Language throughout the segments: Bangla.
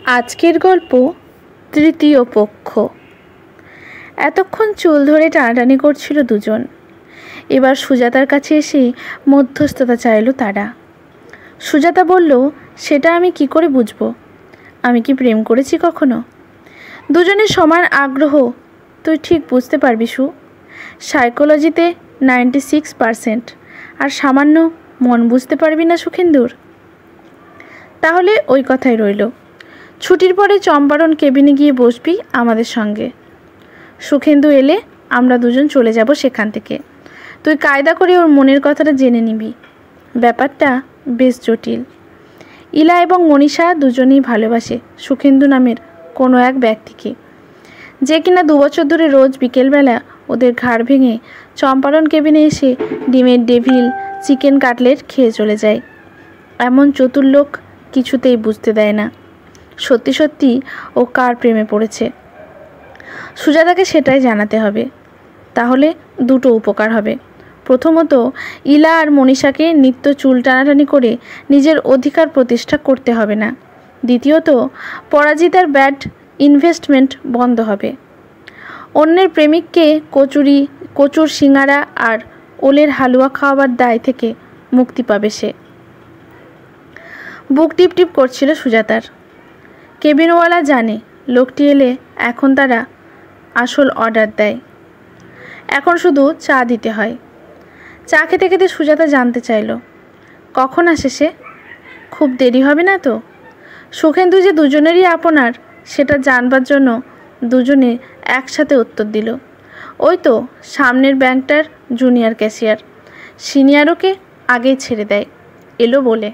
আজকের গল্প তৃতীয় পক্ষ। এতক্ষণ চুল ধরে টানাটানি করছিল দুজন। এবার সুজাতার কাছে এসে মধ্যস্থতা চাইল তারা। সুজাতা বলল, সেটা আমি কি করে বুঝবো? আমি কি প্রেম করেছি কখনো? দুজনের সমান আগ্রহ তুই ঠিক বুঝতে পারবি সু। সাইকোলজিতে 96%, আর সামান্য মন বুঝতে পারবি না সুখেন্দুর? তাহলে ওই কথাই রইল। ছুটির পরে চম্পারণ কেবিনে গিয়ে বসবি আমাদের সঙ্গে। সুখেন্দু এলে আমরা দুজন চলে যাব সেখান থেকে। তুই কায়দা করে ওর মনের কথাটা জেনে নিবি। ব্যাপারটা বেশ জটিল। ইলা এবং মনীষা দুজনেই ভালোবাসে সুখেন্দু নামের কোনো এক ব্যক্তিকে, যে কিনা 2 বছর ধরে রোজ বিকেলবেলা ওদের ঘাড় ভেঙে চম্পারণ কেবিনে এসে ডিমের ডেভিল চিকেন কাটলেট খেয়ে চলে যায়। এমন চতুর লোক কিছুতেই বুঝতে দেয় না সত্যি সত্যি ও কার প্রেমে পড়েছে। সুজাতাকে সেটাই জানাতে হবে। তাহলে দুটো উপকার হবে। প্রথমত, ইলা আর মনীষাকে নিত্য চুল টানাটানি করে নিজের অধিকার প্রতিষ্ঠা করতে হবে না। দ্বিতীয়ত, পরাজিতার ব্যাড ইনভেস্টমেন্ট বন্ধ হবে। অন্যের প্রেমিককে কচুর সিঙ্গারা আর ওলের হালুয়া খাওয়াবার দায় থেকে মুক্তি পাবে সে। বুক টিপ টিপ করছিল সুজাতার। কেবিনওয়ালা জানে লোকটি এলে এখন তারা আসল অর্ডার দেয়। এখন শুধু চা দিতে হয়। চা খেতে খেতে সুজাতা জানতে চাইল, কখন আসে সে? খুব দেরি হবে না তো? সুখেন্দু যে দুজনেরই আপনার সেটা জানবার জন্য দুজনে একসাথে উত্তর দিল, ওই তো সামনের ব্যাংকটার জুনিয়র ক্যাশিয়ার। সিনিয়রকে আগেই ছেড়ে দেয় এলো বলে।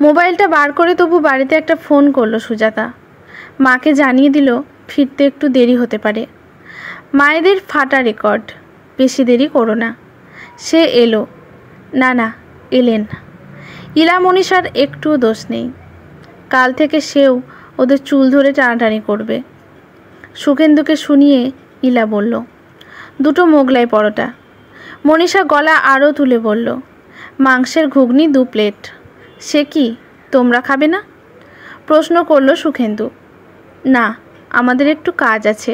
মোবাইলটা বার করে তবু বাড়িতে একটা ফোন করলো সুজাতা। মাকে জানিয়ে দিল ফিরতে একটু দেরি হতে পারে। মায়েদের ফাটা রেকর্ড, বেশি দেরি করো না। সে এলো না এলেন। ইলা মনীষার একটুও দোষ নেই। কাল থেকে সেও ওদের চুল ধরে টানাটানি করবে। সুখেন্দুকে শুনিয়ে ইলা বলল, 2 মোগলাই পরোটা। মনীষা গলা আরও তুলে বলল, মাংসের ঘুগনি 2 প্লেট। সে কি তোমরা খাবে না? প্রশ্ন করল সুখেন্দু। না, আমাদের একটু কাজ আছে।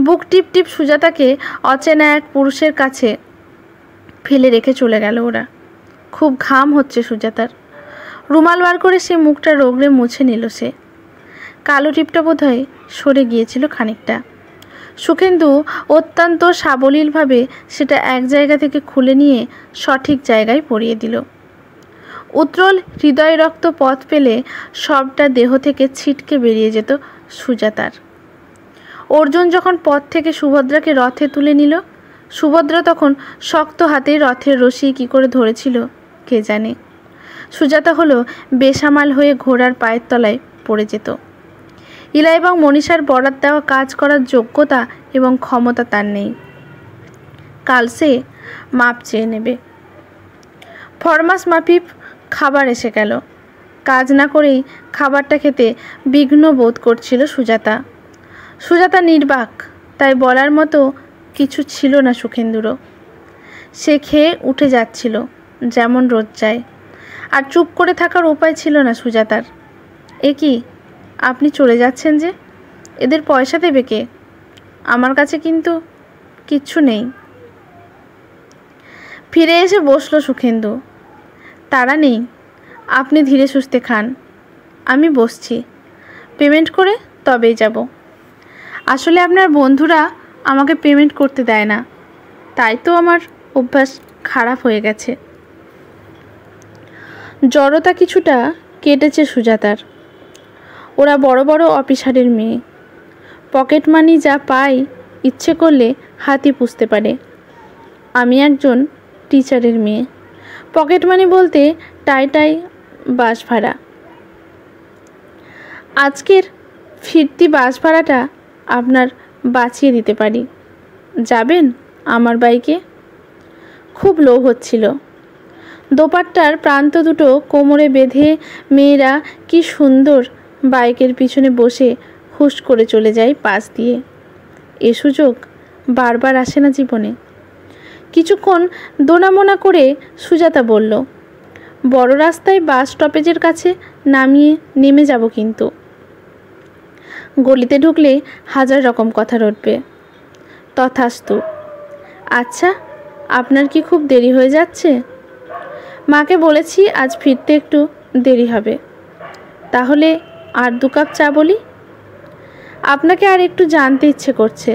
বুক টিপ টিপ সুজাতাকে অচেনা এক পুরুষের কাছে ফেলে রেখে চলে গেল ওরা। খুব ঘাম হচ্ছে সুজাতার। রুমাল বার করে সে মুখটা রগড়ে মুছে নিল সে। কালো টিপটা বোধহয় সরে গিয়েছিল খানিকটা। সুখেন্দু অত্যন্ত সাবলীলভাবে সেটা এক জায়গা থেকে খুলে নিয়ে সঠিক জায়গায় পরিয়ে দিল। উত্রল হৃদয় রক্ত পথ পেলে সবটা দেহ থেকে ছিটকে বেরিয়ে যেত সুজাতার। অর্জুন যখন পথ থেকে সুভদ্রাকে রথে তুলে নিল, সুভদ্রা তখন শক্ত হাতে রথের রশি কী করে ধরেছিল কে জানে। সুজাতা হলো বেসামাল হয়ে ঘোড়ার পায়ের তলায় পড়ে যেত। ইলা এবং মনীষার বরাত দেওয়া কাজ করার যোগ্যতা এবং ক্ষমতা তার নেই। কাল সে মাপ চেয়ে নেবে। ফরমাস মাফিক খাবার এসে গেল। কাজ না করেই খাবারটা খেতে বিঘ্ন বোধ করছিল সুজাতা নির্বাক, তাই বলার মতো কিছু ছিল না সুখেন্দুরও। সে খেয়ে উঠে যাচ্ছিল যেমন রোজ যায়, আর চুপ করে থাকার উপায় ছিল না সুজাতার। এ কি, আপনি চলে যাচ্ছেন যে? এদের পয়সা দেবে কে? আমার কাছে কিন্তু কিচ্ছু নেই। ফিরে এসে বসলো সুখেন্দু। তারা নেই, আপনি ধীরে সুস্থে খান, আমি বসছি। পেমেন্ট করে তবেই যাব। আসলে আপনার বন্ধুরা আমাকে পেমেন্ট করতে দেয় না, তাই তো আমার অভ্যাস খারাপ হয়ে গেছে। জড়তা কিছুটা কেটেছে সুজাতার। ওরা বড় বড় অফিসারের মেয়ে। পকেট মানি যা পায় ইচ্ছে করলে হাতি পুষতে পারে। আমি একজন টিচারের মেয়ে। পকেট মানি বলতে টাই বাস ভাড়া। আজকের ফিরতি বাস ভাড়াটা আপনার বাঁচিয়ে দিতে পারি। যাবেন আমার বাইকে? খুব লোভ হচ্ছিল। দোপাট্টার প্রান্ত দুটো কোমরে বেঁধে মেয়েরা কি সুন্দর বাইকের পিছনে বসে হুশ করে চলে যায় পাশ দিয়ে। এ সুযোগ বারবার আসে না জীবনে। কিছুক্ষণ দোনামোনা করে সুজাতা বলল, বড় রাস্তায় বাস স্টপেজের কাছে নামিয়ে নেমে যাব কিন্তু। গলিতে ঢুকলে হাজার রকম কথা রটবে। তথাস্তু। আচ্ছা, আপনার কি খুব দেরি হয়ে যাচ্ছে? মাকে বলেছি আজ ফিরতে একটু দেরি হবে। তাহলে আর 2 কাপ চা বলি? আপনাকে আর একটু জানতে ইচ্ছে করছে।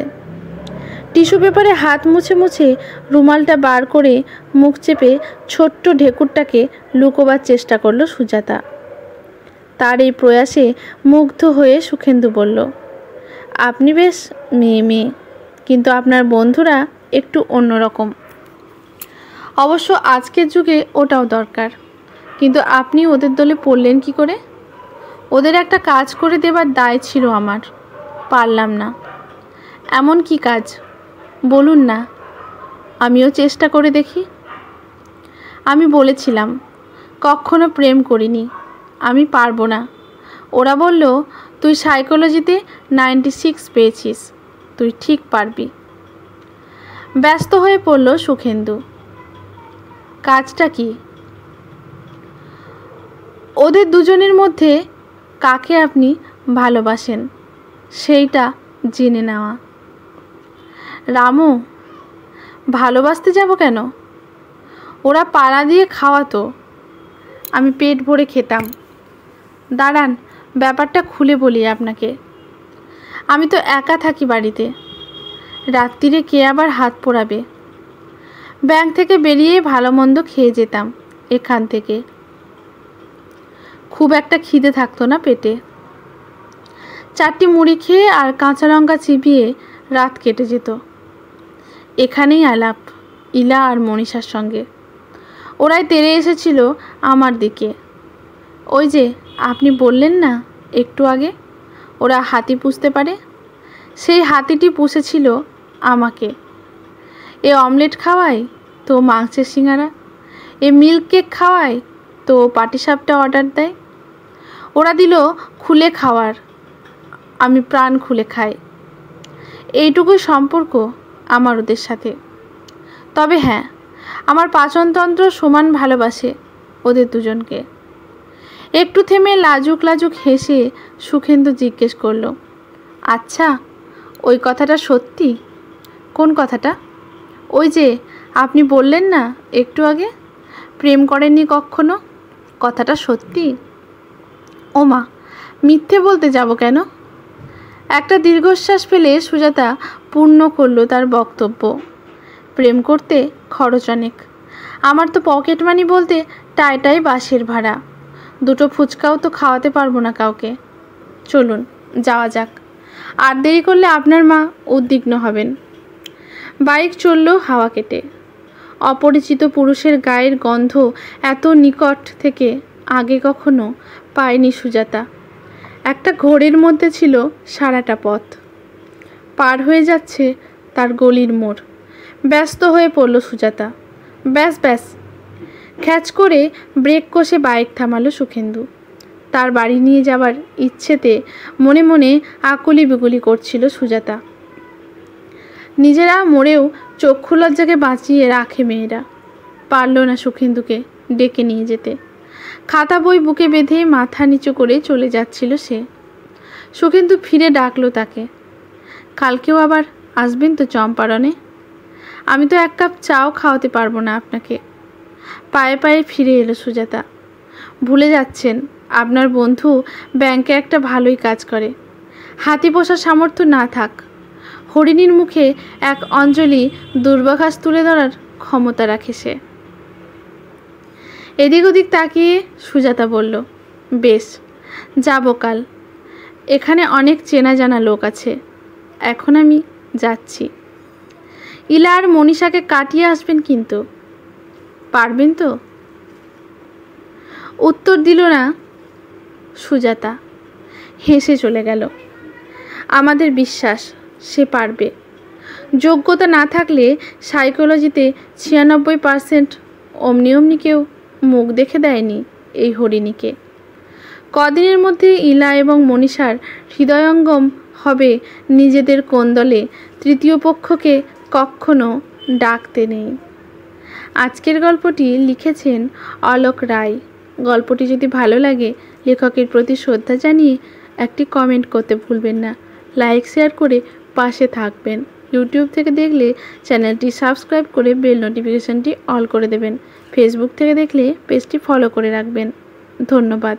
টিস্যু পেপারে হাত মুছে মুছে রুমালটা বার করে মুখ চেপে ছোট্ট ঢেকুরটাকে লুকোবার চেষ্টা করলো সুজাতা। তার এই প্রয়াসে মুগ্ধ হয়ে সুখেন্দু বলল, আপনি বেশ মেয়ে মেয়ে, কিন্তু আপনার বন্ধুরা একটু অন্যরকম। অবশ্য আজকের যুগে ওটাও দরকার, কিন্তু আপনি ওদের দলে পড়লেন কি করে? ওদের একটা কাজ করে দেবার দায় ছিল আমার, পারলাম না। এমন কি কাজ বলুন না, আমিও চেষ্টা করে দেখি। আমি বলেছিলাম কখনো প্রেম করিনি, আমি পারবো না। ওরা বলল, তুই সাইকোলজিতে 96 পেয়েছিস, তুই ঠিক পারবি। ব্যস্ত হয়ে পড়ল সুখেন্দু। কাজটা কি? ওদের দুজনের মধ্যে কাকে আপনি ভালোবাসেন সেইটা জেনে নেওয়া। রামু, ভালোবাসতে যাব কেন? ওরা পাড়া দিয়ে খাওয়াতো, আমি পেট ভরে খেতাম। দাঁড়ান, ব্যাপারটা খুলে বলি আপনাকে। আমি তো একা থাকি বাড়িতে, রাত্রিরে কে আবার হাত পোড়াবে? ব্যাংক থেকে বেরিয়ে ভালো মন্দ খেয়ে যেতাম এখান থেকে। খুব একটা খিদে থাকতো না পেটে। 4টি মুড়ি খেয়ে আর কাঁচা লঙ্কা চিবিয়ে রাত কেটে যেত। এখানেই আলাপ ইলা আর মনীষার সঙ্গে। ওরাই তেড়ে এসেছিল আমার দিকে। ওই যে আপনি বললেন না একটু আগে ওরা হাতি পুষতে পারে, সেই হাতিটি পুষেছিল আমাকে। এ অমলেট খাওয়ায় তো মাংসের সিঙ্গারা, এ মিল্ক কেক খাওয়ায় তো পাটিসাপটা অর্ডার দেয়। ওরা দিল খুলে খাওয়ার, আমি প্রাণ খুলে খাই। এইটুকুই সম্পর্ক আমার ওদের সাথে। তবে হ্যাঁ, আমার পাচনতন্ত্র সমান ভালোবাসে ওদের দুজনকে। একটু থেমে লাজুক লাজুক হেসে সুখেন্দু জিজ্ঞেস করল, আচ্ছা ওই কথাটা সত্যি? কোন কথাটা? ওই যে আপনি বললেন না একটু আগে প্রেম করেননি কখনো, কথাটা সত্যি? ওমা, মিথ্যে বলতে যাব কেন? একটা দীর্ঘশ্বাস ফেলে সুজাতা পূর্ণ করল তার বক্তব্য। প্রেম করতে খরচ অনেক। আমার তো পকেট মানি বলতে টাইটাই বাসের ভাড়া, 2টো ফুচকাও তো খাওয়াতে পারবো না কাউকে। চলুন যাওয়া যাক, আর দেরি করলে আপনার মা উদ্বিগ্ন হবেন। বাইক চলল হাওয়া কেটে। অপরিচিত পুরুষের গায়ের গন্ধ এত নিকট থেকে আগে কখনো পায়নি সুজাতা। একটা ঘোরের মধ্যে ছিল সারাটা পথ। পার হয়ে যাচ্ছে তার গলির মোড়। ব্যস্ত হয়ে পড়ল সুজাতা। ব্যাস ব্যাস, খ্যাচ করে ব্রেক কষে বাইক থামালো সুখেন্দু। তার বাড়ি নিয়ে যাবার ইচ্ছেতে মনে মনে আকুলি বিকুলি করছিল সুজাতা। নিজেরা মরেও চক্ষু লজ্জাকে বাঁচিয়ে রাখে মেয়েরা। পারল না সুখেন্দুকে ডেকে নিয়ে যেতে। খাতা বই বুকে বেঁধে মাথা নিচু করে চলে যাচ্ছিল সে। সুখেন্দু ফিরে ডাকলো তাকে, কালকেও আবার আসবেন তো চম্পারণে? আমি তো 1 কাপ চাও খাওয়াতে পারবো না আপনাকে। পায়ে পায়ে ফিরে এলো সুজাতা। ভুলে যাচ্ছেন আপনার বন্ধু ব্যাংকে একটা ভালোই কাজ করে। হাতি পোষার সামর্থ্য না থাক, হরিণীর মুখে এক অঞ্জলি দুর্বাঘাস তুলে ধরার ক্ষমতা রাখে সে। এদিক ওদিক তাকিয়ে সুজাতা বলল, বেশ, যাব কাল। এখানে অনেক চেনা জানা লোক আছে। এখন আমি যাচ্ছি। ইলা আর মনীষাকে কাটিয়ে আসবেন কিন্তু, পারবেন তো? উত্তর দিল না সুজাতা, হেসে চলে গেল। আমাদের বিশ্বাস সে পারবে। যোগ্যতা না থাকলে সাইকোলজিতে 96% অমনি অমনি কেউ মুখ দেখে দেয়নি এই হরিণীকে। কদিনের মধ্যে ইলা এবং মনীষার হৃদয়ঙ্গম হবে নিজেদের কোন্দলে। তৃতীয় পক্ষকে কখনো ডাকতে নেই। আজকের গল্পটি লিখেছেন অলোক রায়। গল্পটি যদি ভালো লাগে লেখকের প্রতি শ্রদ্ধা জানিয়ে একটি কমেন্ট করতে ভুলবেন না। লাইক শেয়ার করে পাশে থাকবেন। ইউটিউব থেকে দেখলে চ্যানেলটি সাবস্ক্রাইব করে বেল নোটিফিকেশানটি অল করে দেবেন। ফেসবুক থেকে দেখলে পেজটি ফলো করে রাখবেন। ধন্যবাদ।